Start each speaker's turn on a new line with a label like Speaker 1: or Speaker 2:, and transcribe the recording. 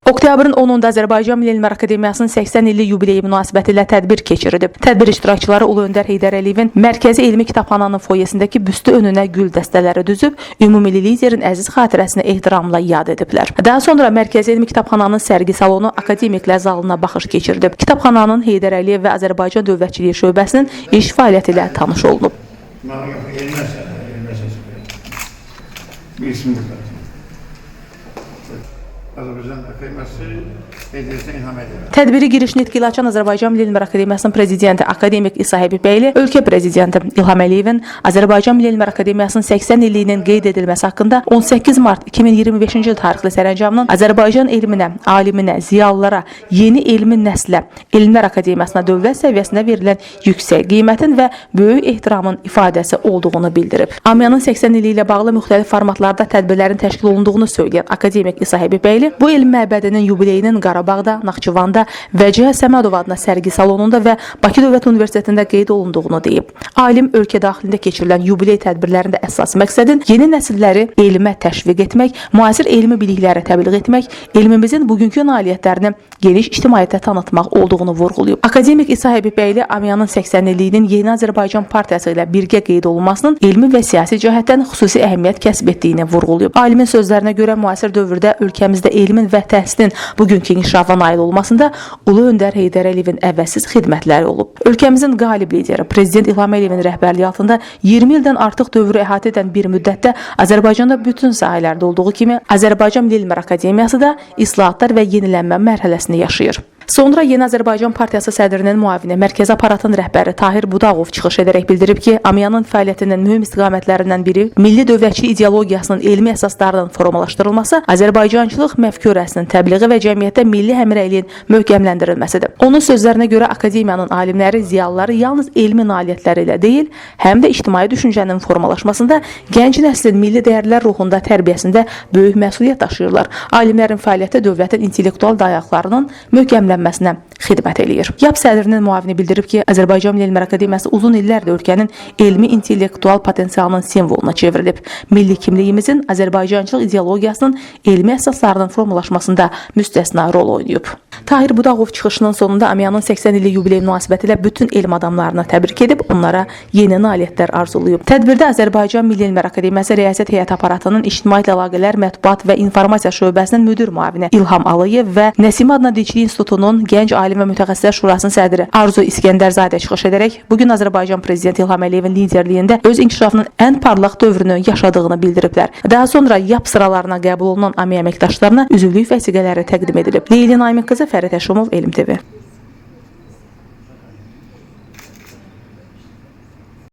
Speaker 1: Oktyabrın 10-da Azərbaycan Milli Elmlər Akademiyasının 80 illik yubileyi münasibətilə tədbir keçirilib. Tədbir iştirakçıları Ulu Öndər Heydər Əliyevin Mərkəzi Elmi Kitabxananın foyesindəki büstü önünə gül dəstələri düzüb, ümumilli liderin əziz xatirəsini ehtiramla yad ediblər. Daha sonra Mərkəzi Elmi Kitabxananın sərgi salonu Akademiklər zalına baxış keçirilib. Kitabxananın Heydər Əliyev və Azərbaycan Dövlətçiliyi şöbəsinin iş fəaliyyəti ilə tanış olunub. Tədbiri giriş nitqi ilə açan Azərbaycan Milli Elmlər Akademiyasının prezidenti akademik İsa Həbibbəyli, ölkə prezidenti İlham Əliyevin Azərbaycan Milli Elmlər Akademiyasının 80 illiyinin qeyd edilməsi haqqında 18 mart 2025-ci il tarixli sərəncamının Azərbaycan elminə, aliminə, ziyalılara, yeni elmi nəslə, Elmlər Akademiyasına dövlət səviyyəsində verilən yüksək qiymətin və böyük ehtiramın ifadəsi olduğunu bildirib. AMIA-nın 80 ili ilə bağlı müxtəlif formatlarda tədbirlərin təşkil olunduğunu söyləyən akademik İsa Həbibbəyli, bu elm məbədinin yubileyinin Qarabağda, Naxçıvanda və Cəhət Səmədov adına sərgi salonunda və Bakı Dövlət Universitetində qeyd olunduğunu deyib. Alim ölkə daxilində keçirilən yubiley tədbirlərində əsas məqsədin yeni nəsilləri elmə təşviq etmək, müasir elmi bilikləri təbliğ etmək, elmimizin bugünkü nailiyyətlərini geniş ictimaiyyətə tanıtmaq olduğunu vurğulayıb. Akademik İsa Həbibbəyli AMIA-nın 80 illiyinin Yeni Azərbaycan Partiyası ilə birgə qeyd olunmasının elmi və siyasi cəhətdən xüsusi əhəmiyyət kəsb etdiyini vurğulayıb. Alimin sözlərinə görə müasir dövrdə ölkəmizdə elmin və təhsilin bugünkü inkişafa nail olmasında Ulu Öndər Heydər Əliyevin əvəzsiz xidmətləri olub. Ölkəmizin qalib lideri Prezident İlham Əliyevin rəhbərliyi altında 20 ildən artıq dövrü əhatə edən bir müddətdə Azərbaycanda bütün sahələrdə olduğu kimi Azərbaycan Milli Elmlər Akademiyası da islahatlar və yenilənmə mərhələsini yaşayır. Sonra Yeni Azərbaycan Partiyası sədrinin müavini, mərkəzi aparatın rəhbəri Tahir Budağov çıxış edərək bildirib ki, AMIA-nın fəaliyyətinin mühüm istiqamətlərindən biri milli dövlətçilik ideologiyasının elmi əsaslarının formalaşdırılması, Azərbaycançılıq məfkurəsinin təbliği və cəmiyyətdə milli həmrəyliyin möhkəmləndirilməsidir. Onun sözlərinə görə akademiyanın alimləri, ziyalıları yalnız elmi nailiyyətləri ilə deyil, həm də ictimai düşüncənin formalaşmasında, gənc nəslin milli dəyərlər ruhunda tərbiyəsində böyük məsuliyyət daşıyırlar. Alimlərin fəaliyyəti dövlətin intellektual dayaqlarının möhkəmlənməsinə xidmət eləyir. YAP sədrinin müavini bildirib ki, Azərbaycan Milli Elmlər Akademiyası uzun illərdir ölkənin elmi intellektual potensialının simvoluna çevrilib. Milli kimliyimizin Azərbaycançılıq ideologiyasının elmi əsaslarının formalaşmasında müstəsna rol oynayıb. Tahir Budağov çıxışının sonunda AMIA-nın 80 illik yubileyi münasibətilə bütün elm adamlarını təbrik edib, onlara yeni nailiyyətlər arzulayıb. Tədbirdə Azərbaycan Milli Elmlər Akademiyası Rəyasət Heyəti aparatının İctimaiyyət Əlaqələr, Mətbuat və İnformasiya şöbəsinin müdir müavini İlham Aliyev və Nəsimə adına Dilçilik İnstitutunun Gənc Alim və Mütəxəssislər Şurasının sədri Arzu İskəndərzadə çıxış edərək, bugün Azərbaycan Prezidenti İlham Əliyevin liderliyində öz inkişafının ən parlaq dövrünü yaşadığını bildiriblər. Daha sonra YAP sıralarına qəbul olunan AMIA əməkdaşlarına üzvlük vəsiqələri təqdim edilib. Leyli Naimin qızı, Fərid Həşimov, Elm TV.